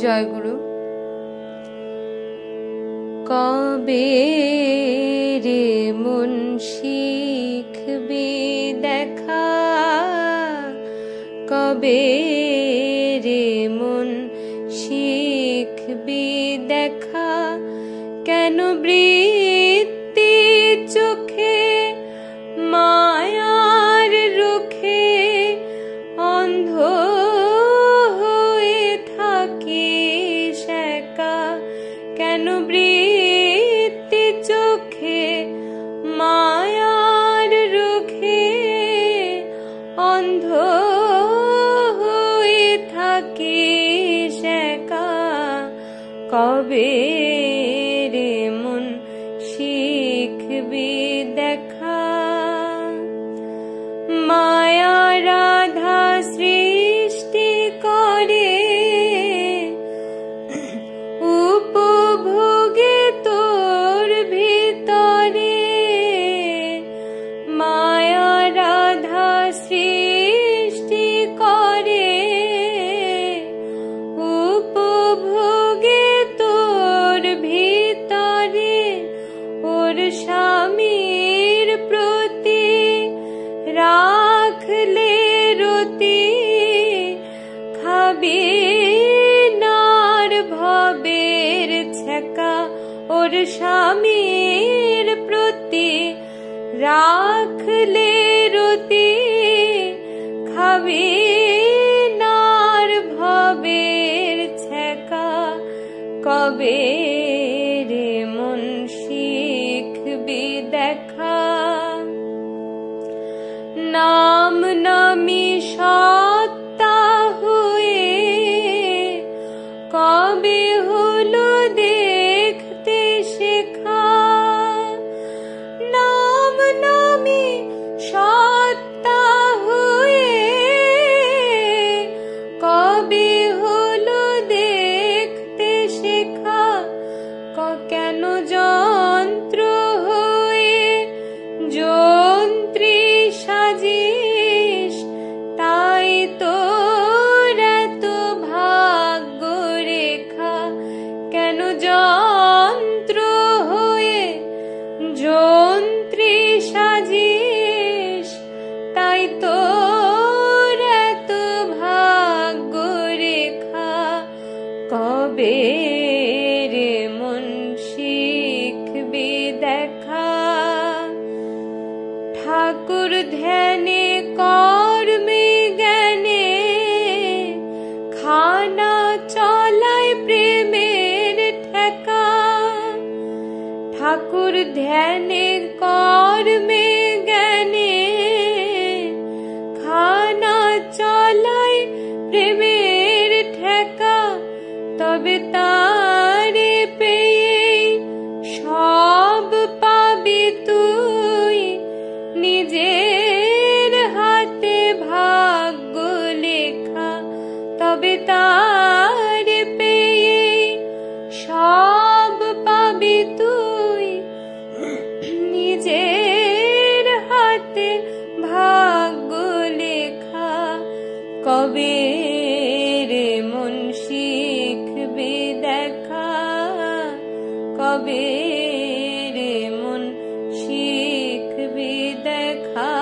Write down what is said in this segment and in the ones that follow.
জয় গুরু। কবে রে মন শিখবি দেখা, কবে রে মন শিখবি দেখা, কেন বৃত্তি চোখে মায়ার রুখে অন্ধ হয়ে থাকিস একা, কেন বৃত্তি চোখে মায়ার রুখে অন্ধ হয়ে থাকিস একা, কবে রে মন শিখবি দেখা। মায়া রাধা সৃষ্টি করে উপভোগে তোর ভিতরে, মায়া রাধা সৃষ্টি করে উপভোগে তোর ভিতরে, ওর স্বামীর প্রতি রাখলে রতি, খাবি নার ভবের ছ্যাঁকা, ওর স্বামীর প্রতি রাখলে রতি, খাবি নার ভবের ছ্যাঁকা, কবে রে মন শিখবি দেখা। নাম নামি সত্তা হয়ে কবে হলো দেখতে শেখা, নাম নামি সত্তা হয়ে কবে হলো দেখতে শেখা, কেন যন্ত্র হয়ে যন্ত্রী সাজিস, তাই তোর এত ভাগ্য রেখা, কেন যন্ত্র হয়ে যন্ত্রী সাজিস, তাই তোর এত ভাগ্য রেখা, কবে রে মন শিখবি দেখা। ঠাকুর ধ্যানে কর্মে জ্ঞানে খানা চলায় প্রেমের ঠেকা, ঠাকুর ধ্যানে কর্মে জ্ঞানে খানা চলায় প্রেমের ঠেকা, তবে তারে পেয়ে সব পাবি তুই, নিজের হাতে ভাগ্য লেখা, তবে তারে পেয়ে সব পাবি তুই, নিজের হাতে ভাগ্য লেখা, কবে রে মন শিখবি দেখা, কবে রে মন শিখবি দেখা,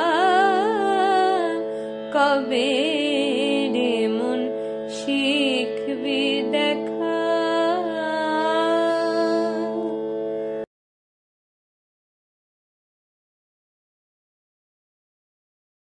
কবে রে মন শিখবি দেখা।